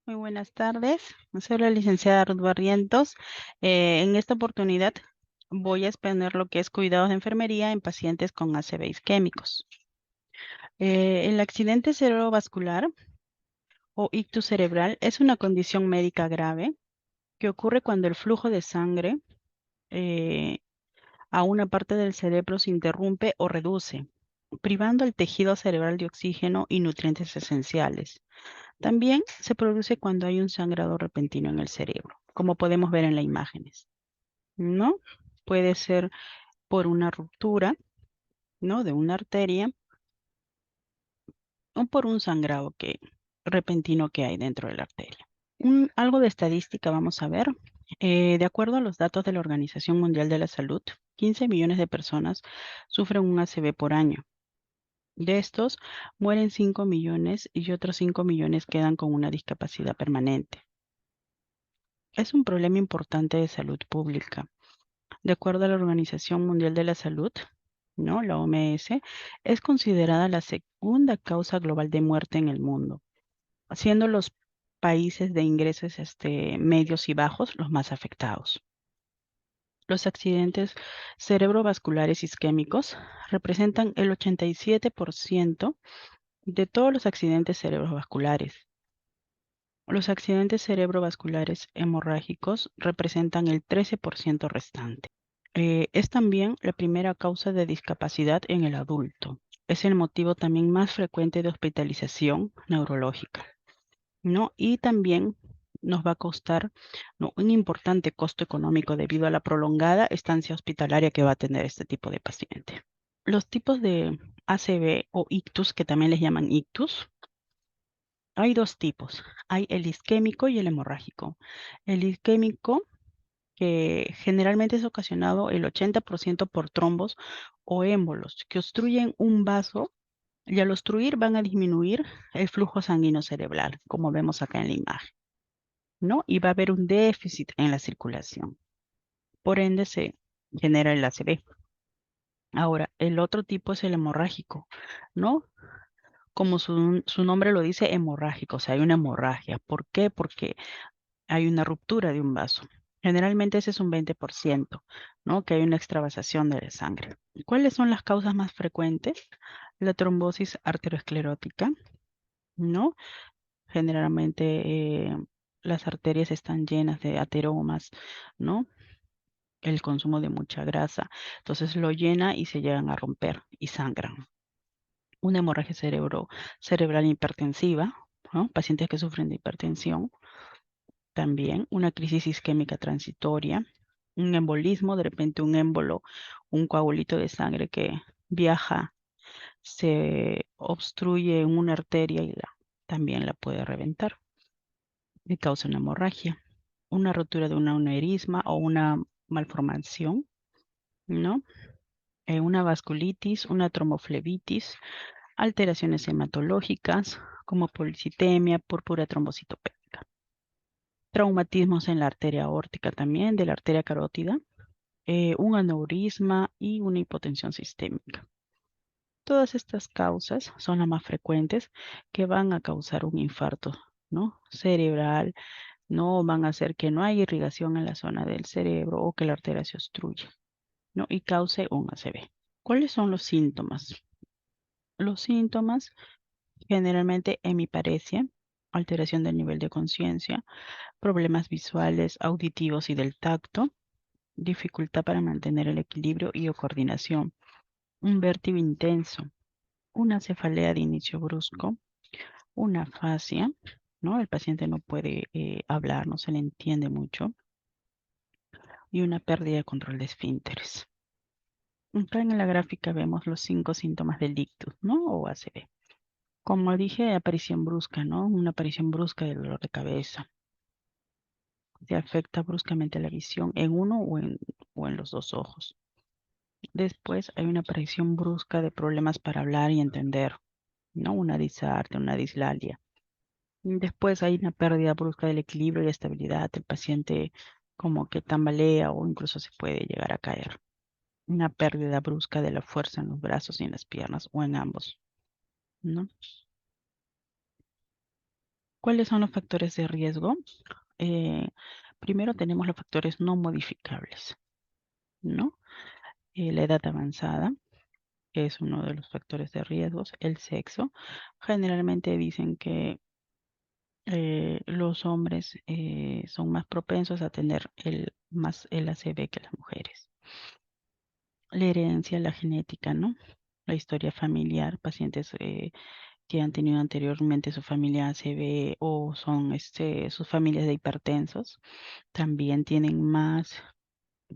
Muy buenas tardes. Soy la licenciada Ruth Barrientos. En esta oportunidad voy a exponer lo que es cuidados de enfermería en pacientes con ACV isquémicos. El accidente cerebrovascular o ictus cerebral es una condición médica grave que ocurre cuando el flujo de sangre eh, a una parte del cerebro se interrumpe o reduce, privando al tejido cerebral de oxígeno y nutrientes esenciales. También se produce cuando hay un sangrado repentino en el cerebro, como podemos ver en las imágenes, ¿no? Puede ser por una ruptura, ¿no? De una arteria o por un sangrado repentino que hay dentro de la arteria. Algo de estadística vamos a ver. De acuerdo a los datos de la Organización Mundial de la Salud, 15 millones de personas sufren un ACV por año. De estos, mueren 5 millones y otros 5 millones quedan con una discapacidad permanente. Es un problema importante de salud pública. De acuerdo a la Organización Mundial de la Salud, ¿no? La OMS, es considerada la segunda causa global de muerte en el mundo, siendo los países de ingresos medios y bajos los más afectados. Los accidentes cerebrovasculares isquémicos representan el 87% de todos los accidentes cerebrovasculares. Los accidentes cerebrovasculares hemorrágicos representan el 13% restante. Es también la primera causa de discapacidad en el adulto. Es el motivo también más frecuente de hospitalización neurológica, ¿no? Y también nos va a costar, ¿no?, un importante costo económico debido a la prolongada estancia hospitalaria que va a tener este tipo de paciente. Los tipos de ACV o ictus, que también les llaman ictus, hay dos tipos. Hay el isquémico y el hemorrágico. El isquémico, que generalmente es ocasionado el 80% por trombos o émbolos que obstruyen un vaso, y al obstruir van a disminuir el flujo sanguíneo cerebral, como vemos acá en la imagen, ¿no? Y va a haber un déficit en la circulación. Por ende se genera el ACV. Ahora, el otro tipo es el hemorrágico, ¿no? Como su nombre lo dice, hemorrágico, o sea, hay una hemorragia. ¿Por qué? Porque hay una ruptura de un vaso. Generalmente ese es un 20%, ¿no? Que hay una extravasación de la sangre. ¿Cuáles son las causas más frecuentes? La trombosis arteriosclerótica, ¿no? Generalmente las arterias están llenas de ateromas, ¿no? El consumo de mucha grasa. Entonces lo llena y se llegan a romper y sangran. Una hemorragia cerebral hipertensiva, ¿no? Pacientes que sufren de hipertensión. También una crisis isquémica transitoria, un embolismo, de repente un émbolo, un coagulito de sangre que viaja, se obstruye en una arteria y también la puede reventar y causa una hemorragia, una rotura de un aneurisma o una malformación, ¿no? Una vasculitis, una tromboflebitis, alteraciones hematológicas como policitemia, púrpura trombocitopénica. Traumatismos en la arteria aórtica también, de la arteria carótida, un aneurisma y una hipotensión sistémica. Todas estas causas son las más frecuentes que van a causar un infarto, ¿no? Cerebral, no van a hacer que no haya irrigación en la zona del cerebro o que la arteria se obstruya, ¿no? Y cause un ACV. ¿Cuáles son los síntomas? Los síntomas, generalmente hemiparesia, alteración del nivel de conciencia, problemas visuales, auditivos y del tacto, dificultad para mantener el equilibrio y o coordinación, un vértigo intenso, una cefalea de inicio brusco, una afasia, ¿no? El paciente no puede hablar, no se le entiende mucho, y una pérdida de control de esfínteres. Acá en la gráfica vemos los 5 síntomas del ictus, ¿no? O ACV. Como dije, aparición brusca, ¿no? Una aparición brusca del dolor de cabeza. Se afecta bruscamente la visión en uno o en los dos ojos. Después hay una aparición brusca de problemas para hablar y entender, ¿no? Una disartria, una dislalia. Después hay una pérdida brusca del equilibrio y estabilidad. El paciente como que tambalea o incluso se puede llegar a caer. Una pérdida brusca de la fuerza en los brazos y en las piernas o en ambos, ¿no? ¿Cuáles son los factores de riesgo? Eh, Primero tenemos los factores no modificables, ¿no? La edad avanzada, que es uno de los factores de riesgos, el sexo. Generalmente dicen que los hombres son más propensos a tener más el ACV que las mujeres. La herencia, la genética, ¿no? La historia familiar, pacientes que han tenido anteriormente su familia ACV o son sus familias de hipertensos, también tienen más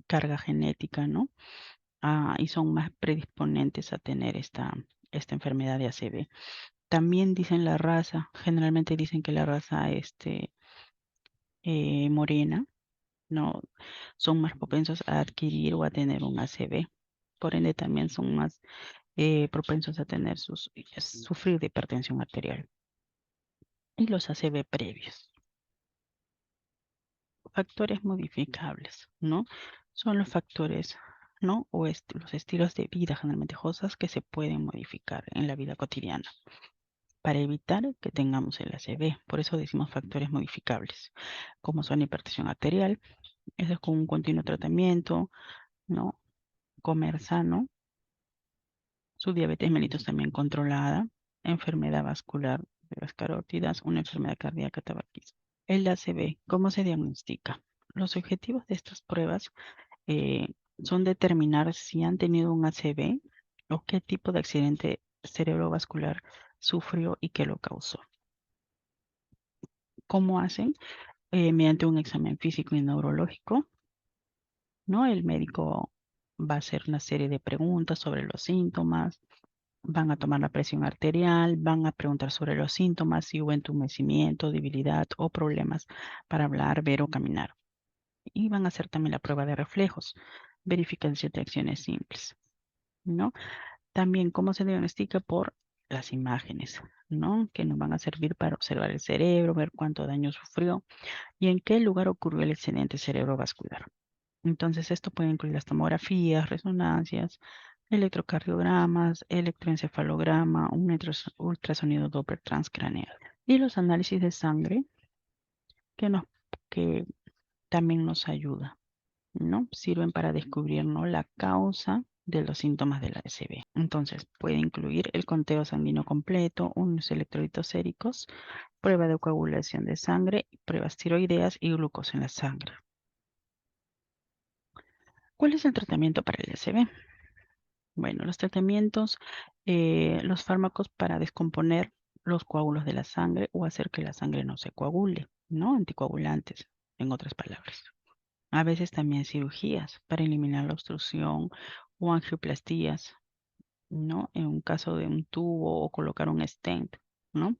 carga genética, ¿no? Y son más predisponentes a tener esta enfermedad de ACV. También dicen la raza, generalmente dicen que la raza morena, ¿no? Son más propensos a adquirir o a tener un ACV. Por ende, también son más propensos a tener sufrir de hipertensión arterial. Y los ACV previos. Factores modificables, ¿no? Son los factores, ¿no? O los estilos de vida generalmente cosas que se pueden modificar en la vida cotidiana para evitar que tengamos el ACV. Por eso decimos factores modificables, como son hipertensión arterial, eso es con un continuo tratamiento, ¿no? Comer sano, su diabetes mellitus también controlada, enfermedad vascular de las carótidas, una enfermedad cardíaca, tabaquismo. El ACV, ¿cómo se diagnostica? Los objetivos de estas pruebas eh, son determinar si han tenido un ACV o qué tipo de accidente cerebrovascular sufrió y qué lo causó. ¿Cómo hacen? Mediante un examen físico y neurológico, ¿no? El médico va a hacer una serie de preguntas sobre los síntomas, van a tomar la presión arterial, van a preguntar sobre los síntomas, si hubo entumecimiento, debilidad o problemas para hablar, ver o caminar. Y van a hacer también la prueba de reflejos, verificación de acciones simples, ¿no? También cómo se diagnostica por las imágenes, ¿no? Que nos van a servir para observar el cerebro, ver cuánto daño sufrió y en qué lugar ocurrió el accidente cerebrovascular. Entonces, esto puede incluir las tomografías, resonancias, electrocardiogramas, electroencefalograma, un ultrasonido Doppler transcraneal. Y los análisis de sangre que, que también nos ayuda, ¿no? Sirven para descubrir, ¿no? La causa de los síntomas de la ACV. Entonces, puede incluir el conteo sanguíneo completo, unos electrolitos séricos, prueba de coagulación de sangre, pruebas tiroideas y glucosa en la sangre. ¿Cuál es el tratamiento para el ACV? Bueno, los tratamientos, los fármacos para descomponer los coágulos de la sangre o hacer que la sangre no se coagule, ¿no? Anticoagulantes, en otras palabras. A veces también cirugías para eliminar la obstrucción o angioplastías, ¿no? En un caso de un tubo o colocar un stent, ¿no?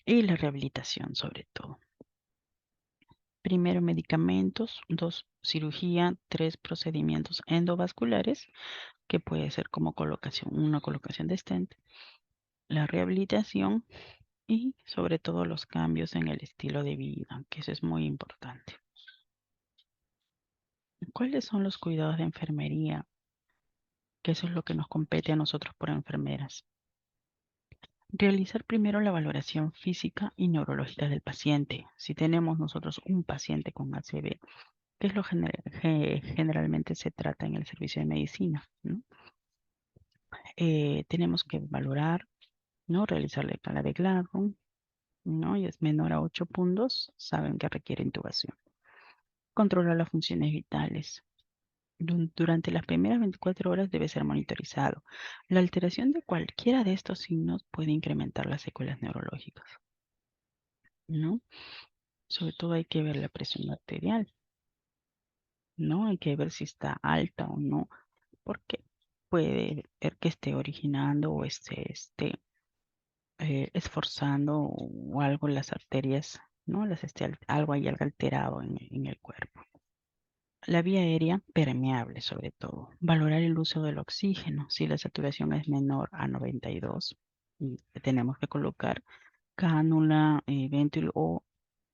Y la rehabilitación sobre todo. Primero medicamentos, dos cirugía, tres procedimientos endovasculares, que puede ser como una colocación de stent, la rehabilitación y sobre todo los cambios en el estilo de vida, que eso es muy importante. ¿Cuáles son los cuidados de enfermería? Que eso es lo que nos compete a nosotros por enfermeras. Realizar primero la valoración física y neurológica del paciente. Si tenemos nosotros un paciente con ACV, que es lo generalmente se trata en el servicio de medicina, ¿no? Tenemos que valorar, ¿no? Realizar la escala de Gladstone, ¿no? Y es menor a 8 puntos, saben que requiere intubación. Controlar las funciones vitales. Durante las primeras 24 horas debe ser monitorizado. La alteración de cualquiera de estos signos puede incrementar las secuelas neurológicas, ¿no? Sobre todo hay que ver la presión arterial, ¿no? Hay que ver si está alta o no, porque puede ver que esté originando o esté esforzando o algo las arterias, ¿no? Algo hay algo alterado en el cuerpo. La vía aérea permeable sobre todo. Valorar el uso del oxígeno. Si la saturación es menor a 92, tenemos que colocar cánula, ventilo o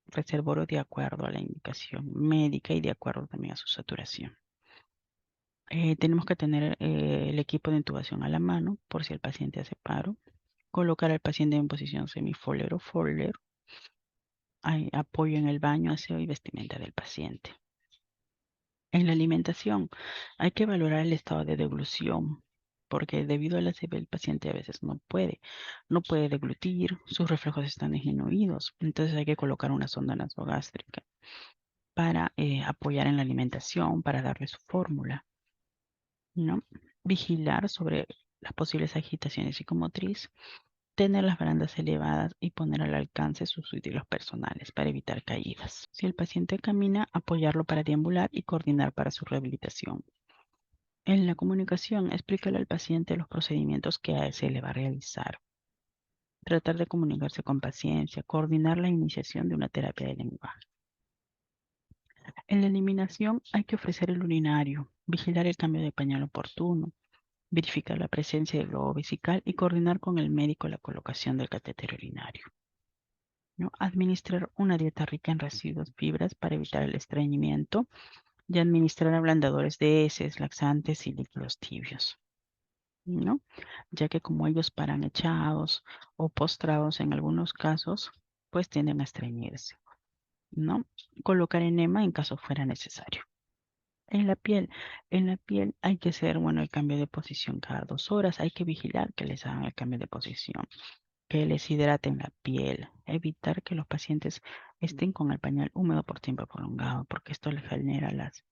reservorio de acuerdo a la indicación médica y de acuerdo también a su saturación. Tenemos que tener el equipo de intubación a la mano por si el paciente hace paro. Colocar al paciente en posición semifoller o Folger. Hay apoyo en el baño, aseo y vestimenta del paciente. En la alimentación hay que valorar el estado de deglución, porque debido a la CB el paciente a veces no puede deglutir, sus reflejos están disminuidos, entonces hay que colocar una sonda nasogástrica para apoyar en la alimentación, para darle su fórmula, ¿no? Vigilar sobre las posibles agitaciones psicomotriz, tener las barandas elevadas y poner al alcance sus útiles personales para evitar caídas. Si el paciente camina, apoyarlo para deambular y coordinar para su rehabilitación. En la comunicación, explícale al paciente los procedimientos que a él se le va a realizar. Tratar de comunicarse con paciencia, coordinar la iniciación de una terapia de lenguaje. En la eliminación hay que ofrecer el urinario, vigilar el cambio de pañal oportuno, verificar la presencia del globo vesical y coordinar con el médico la colocación del catéter urinario, ¿no? Administrar una dieta rica en residuos, fibras para evitar el estreñimiento y administrar ablandadores de heces, laxantes y líquidos tibios, ¿no? Ya que como ellos paran echados o postrados en algunos casos, pues tienden a estreñirse, ¿no? Colocar enema en caso fuera necesario. En la piel, en la piel hay que hacer, bueno, el cambio de posición cada 2 horas, hay que vigilar que les hagan el cambio de posición, que les hidraten la piel, evitar que los pacientes estén con el pañal húmedo por tiempo prolongado, porque esto les genera las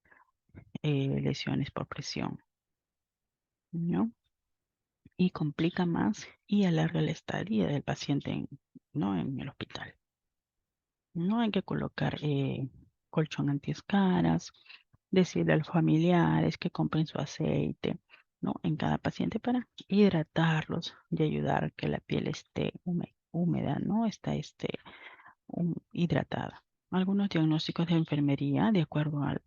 lesiones por presión, ¿no? Y complica más y alarga la estadía del paciente ¿no? en el hospital. No hay que colocar colchón antiescaras, decirle a los familiares que compren su aceite, ¿no? En cada paciente para hidratarlos y ayudar a que la piel esté húmeda, ¿no? Está hidratada. Algunos diagnósticos de enfermería, de acuerdo al-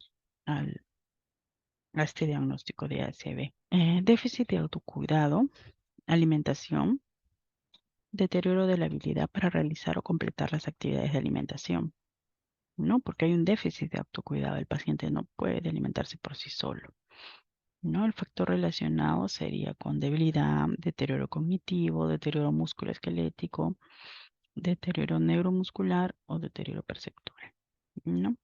a este diagnóstico de ACV. Déficit de autocuidado, alimentación, deterioro de la habilidad para realizar o completar las actividades de alimentación, ¿no? Porque hay un déficit de autocuidado, el paciente no puede alimentarse por sí solo, ¿no? El factor relacionado sería con debilidad, deterioro cognitivo, deterioro musculoesquelético, deterioro neuromuscular o deterioro perceptual, ¿no?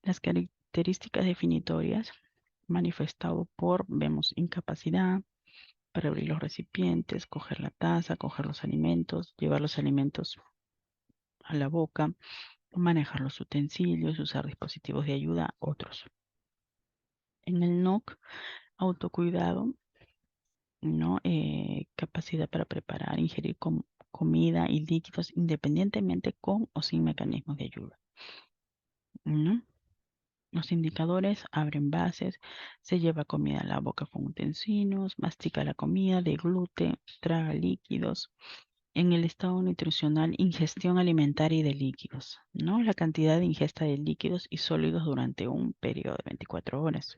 Las características definitorias manifestado por, vemos, incapacidad para abrir los recipientes, coger la taza, coger los alimentos, llevar los alimentos a la boca, manejar los utensilios, usar dispositivos de ayuda, otros. En el NOC, autocuidado, ¿no? Capacidad para preparar, ingerir comida y líquidos independientemente con o sin mecanismos de ayuda, ¿no? Los indicadores: abre envases, se lleva comida a la boca con utensilios, mastica la comida, deglute, traga líquidos. En el estado nutricional, ingestión alimentaria y de líquidos, ¿no? La cantidad de ingesta de líquidos y sólidos durante un periodo de 24 horas.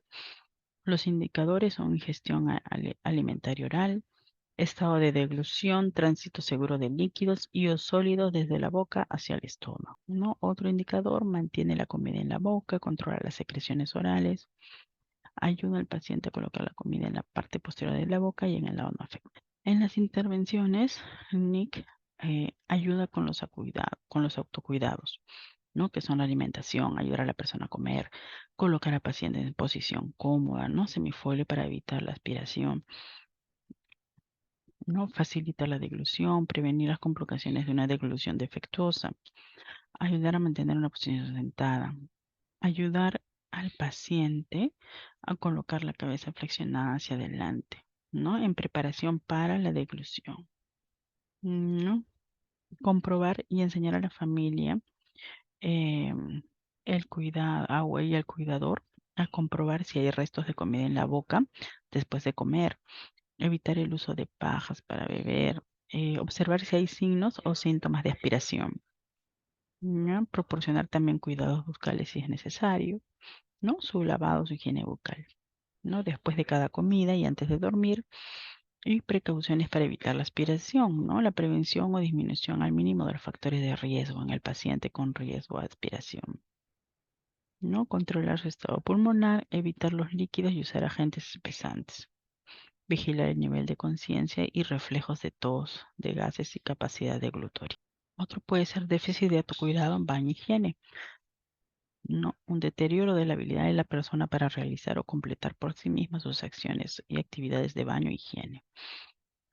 Los indicadores son ingestión alimentaria oral, estado de deglución, tránsito seguro de líquidos y o sólidos desde la boca hacia el estómago, ¿no? Otro indicador: mantiene la comida en la boca, controla las secreciones orales, ayuda al paciente a colocar la comida en la parte posterior de la boca y en el lado no afectado. En las intervenciones, Nick ayuda con los autocuidados, ¿no? Que son la alimentación, ayudar a la persona a comer, colocar al paciente en posición cómoda, ¿no? Semifolio para evitar la aspiración, ¿no? Facilitar la deglución, prevenir las complicaciones de una deglución defectuosa, ayudar a mantener una posición sentada, ayudar al paciente a colocar la cabeza flexionada hacia adelante, ¿no? En preparación para la deglución, ¿no? Comprobar y enseñar a la familia el cuidado y al cuidador a comprobar si hay restos de comida en la boca después de comer, evitar el uso de pajas para beber, observar si hay signos o síntomas de aspiración, ¿no? Proporcionar también cuidados bucales si es necesario, ¿no? Su lavado, su higiene bucal, ¿no? Después de cada comida y antes de dormir, y precauciones para evitar la aspiración, ¿no? La prevención o disminución al mínimo de los factores de riesgo en el paciente con riesgo a aspiración, ¿no? Controlar su estado pulmonar, evitar los líquidos y usar agentes espesantes. Vigilar el nivel de conciencia y reflejos de tos, de gases y capacidad deglutoria. Otro puede ser déficit de autocuidado en baño y higiene. No, un deterioro de la habilidad de la persona para realizar o completar por sí misma sus acciones y actividades de baño y higiene.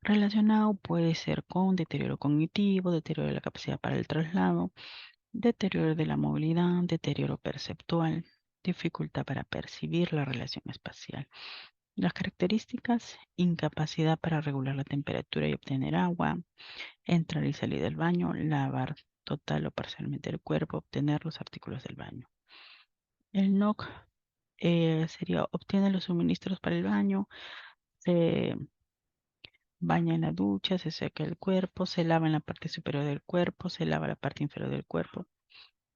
Relacionado puede ser con deterioro cognitivo, deterioro de la capacidad para el traslado, deterioro de la movilidad, deterioro perceptual, dificultad para percibir la relación espacial. Las características: incapacidad para regular la temperatura y obtener agua, entrar y salir del baño, lavar total o parcialmente el cuerpo, obtener los artículos del baño. El NOC sería: obtiene los suministros para el baño, se baña en la ducha, se seca el cuerpo, se lava en la parte superior del cuerpo, se lava la parte inferior del cuerpo.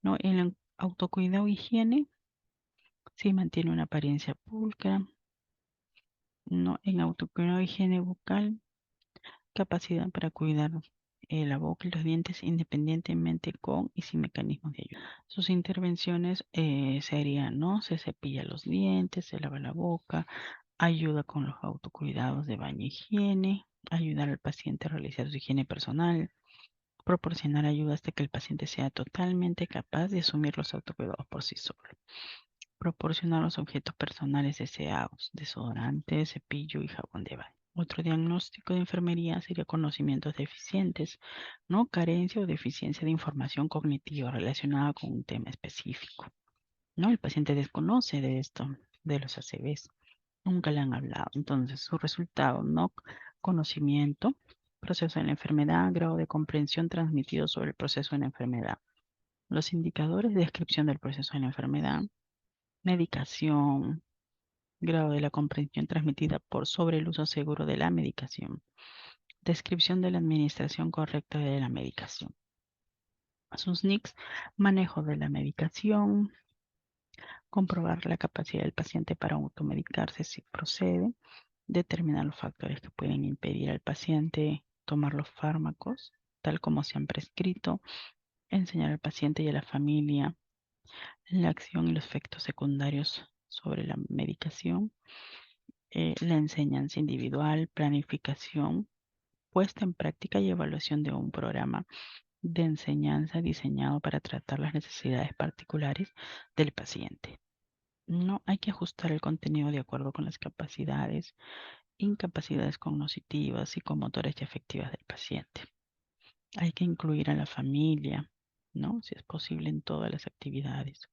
¿No? En el autocuidado e higiene, sí mantiene una apariencia pulcra. ¿No? En autocuidado e higiene bucal, capacidad para cuidar la boca y los dientes independientemente con y sin mecanismos de ayuda. Sus intervenciones serían: ¿no? Se cepilla los dientes, se lava la boca, ayuda con los autocuidados de baño y higiene, ayudar al paciente a realizar su higiene personal, proporcionar ayuda hasta que el paciente sea totalmente capaz de asumir los autocuidados por sí solo. Proporcionar los objetos personales deseados: desodorante, cepillo y jabón de baño. Otro diagnóstico de enfermería sería conocimientos deficientes, ¿no? Carencia o deficiencia de información cognitiva relacionada con un tema específico, ¿no? El paciente desconoce de esto, de los ACVs, nunca le han hablado. Entonces, su resultado: no conocimiento, proceso de la enfermedad, grado de comprensión transmitido sobre el proceso de la enfermedad. Los indicadores: descripción del proceso de la enfermedad, medicación, grado de la comprensión transmitida por sobre el uso seguro de la medicación, descripción de la administración correcta de la medicación. Sus NICs: manejo de la medicación, comprobar la capacidad del paciente para automedicarse si procede, determinar los factores que pueden impedir al paciente tomar los fármacos tal como se han prescrito, enseñar al paciente y a la familia la acción y los efectos secundarios sobre la medicación, la enseñanza individual, planificación, puesta en práctica y evaluación de un programa de enseñanza diseñado para tratar las necesidades particulares del paciente. No hay que ajustar el contenido de acuerdo con las capacidades, incapacidades cognitivas, psicomotoras y afectivas del paciente. Hay que incluir a la familia, ¿no? Si es posible, en todas las actividades.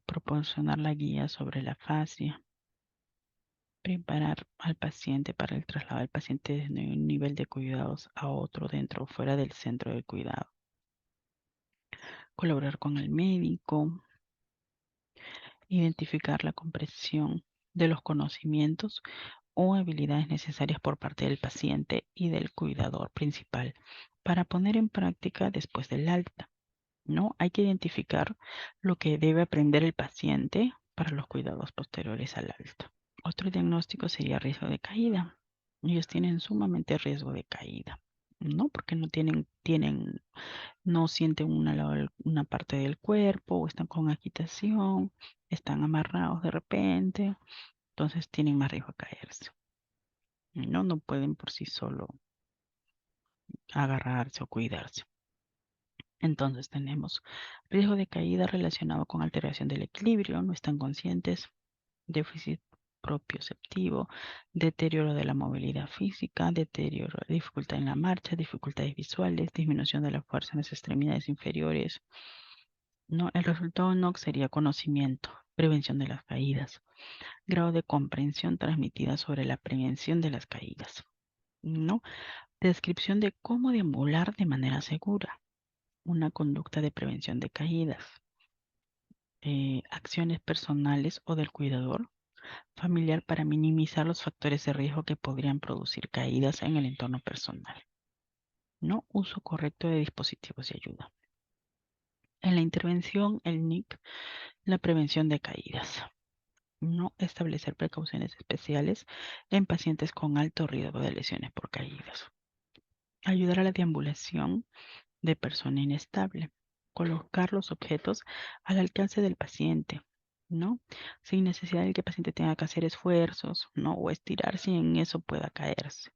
Proporcionar la guía sobre la fascia, preparar al paciente para el traslado del paciente desde un nivel de cuidados a otro dentro o fuera del centro de cuidado. Colaborar con el médico, identificar la comprensión de los conocimientos o habilidades necesarias por parte del paciente y del cuidador principal para poner en práctica después del alta, ¿no? Hay que identificar lo que debe aprender el paciente para los cuidados posteriores al alta. Otro diagnóstico sería riesgo de caída. Ellos tienen sumamente riesgo de caída, ¿no? Porque no sienten una parte del cuerpo o están con agitación, están amarrados de repente, entonces tienen más riesgo de caerse, ¿no? No pueden por sí solo agarrarse o cuidarse. Entonces tenemos riesgo de caída relacionado con alteración del equilibrio, no están conscientes, déficit propioceptivo, deterioro de la movilidad física, deterioro, dificultad en la marcha, dificultades visuales, disminución de la fuerza en las extremidades inferiores. No, el resultado no sería conocimiento, prevención de las caídas, grado de comprensión transmitida sobre la prevención de las caídas. ¿No? Descripción de cómo deambular de manera segura, una conducta de prevención de caídas, acciones personales o del cuidador familiar para minimizar los factores de riesgo que podrían producir caídas en el entorno personal. No uso correcto de dispositivos de ayuda. En la intervención, el NIC, la prevención de caídas. No establecer precauciones especiales en pacientes con alto riesgo de lesiones por caídas. Ayudar a la deambulación de persona inestable. Colocar los objetos al alcance del paciente, ¿no? Sin necesidad de que el paciente tenga que hacer esfuerzos, ¿no? O estirarse y en eso pueda caerse.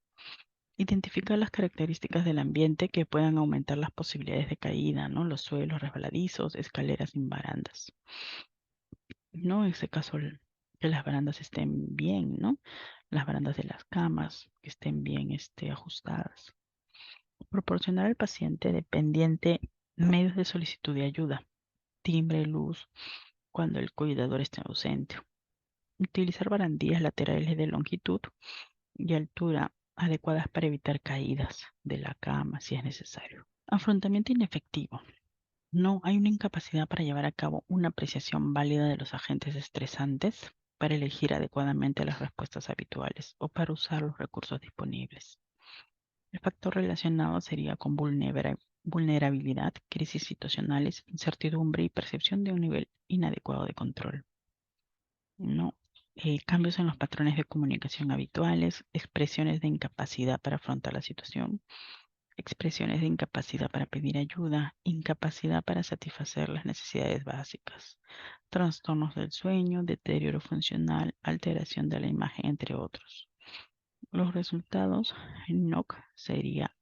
Identificar las características del ambiente que puedan aumentar las posibilidades de caída, ¿no? Los suelos resbaladizos, escaleras sin barandas. ¿No? En este caso, que las barandas estén bien, ¿no? Las barandas de las camas que estén bien ajustadas. Proporcionar al paciente dependiente medios de solicitud de ayuda, timbre, luz, cuando el cuidador esté ausente. Utilizar barandillas laterales de longitud y altura adecuadas para evitar caídas de la cama si es necesario. Afrontamiento inefectivo. No hay una incapacidad para llevar a cabo una apreciación válida de los agentes estresantes, para elegir adecuadamente las respuestas habituales o para usar los recursos disponibles. El factor relacionado sería con vulnerabilidad, crisis situacionales, incertidumbre y percepción de un nivel inadecuado de control. No. Cambios en los patrones de comunicación habituales, expresiones de incapacidad para afrontar la situación, expresiones de incapacidad para pedir ayuda, incapacidad para satisfacer las necesidades básicas, trastornos del sueño, deterioro funcional, alteración de la imagen, entre otros. Los resultados en NOC sería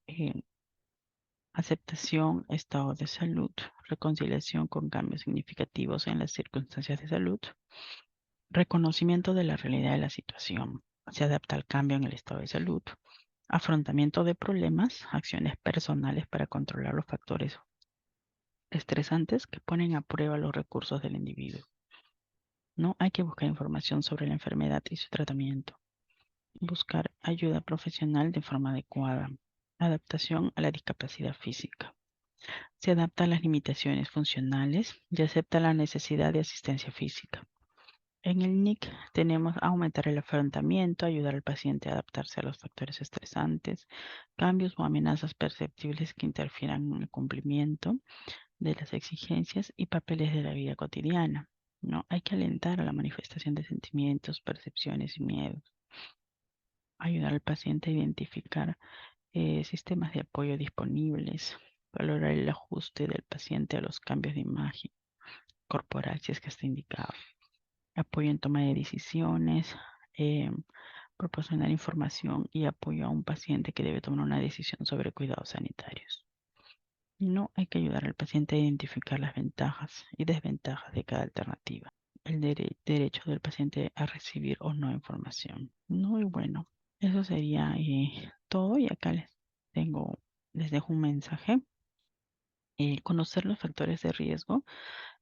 aceptación, estado de salud, reconciliación con cambios significativos en las circunstancias de salud, reconocimiento de la realidad de la situación, se adapta al cambio en el estado de salud, afrontamiento de problemas, acciones personales para controlar los factores estresantes que ponen a prueba los recursos del individuo. No hay que buscar información sobre la enfermedad y su tratamiento. Buscar ayuda profesional de forma adecuada. Adaptación a la discapacidad física. Se adapta a las limitaciones funcionales y acepta la necesidad de asistencia física. En el NIC tenemos aumentar el afrontamiento, ayudar al paciente a adaptarse a los factores estresantes, cambios o amenazas perceptibles que interfieran en el cumplimiento de las exigencias y papeles de la vida cotidiana. ¿No? Hay que alentar a la manifestación de sentimientos, percepciones y miedos. Ayudar al paciente a identificar sistemas de apoyo disponibles, valorar el ajuste del paciente a los cambios de imagen corporal si es que está indicado, apoyo en toma de decisiones, eh, proporcionar información y apoyo a un paciente que debe tomar una decisión sobre cuidados sanitarios. No hay que ayudar al paciente a identificar las ventajas y desventajas de cada alternativa. El derecho del paciente a recibir o no información. No, y bueno, eso sería todo. Y acá les dejo un mensaje. Conocer los factores de riesgo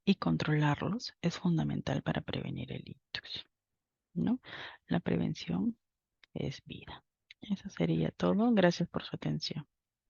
y controlarlos es fundamental para prevenir el ictus, ¿no? La prevención es vida. Eso sería todo. Gracias por su atención.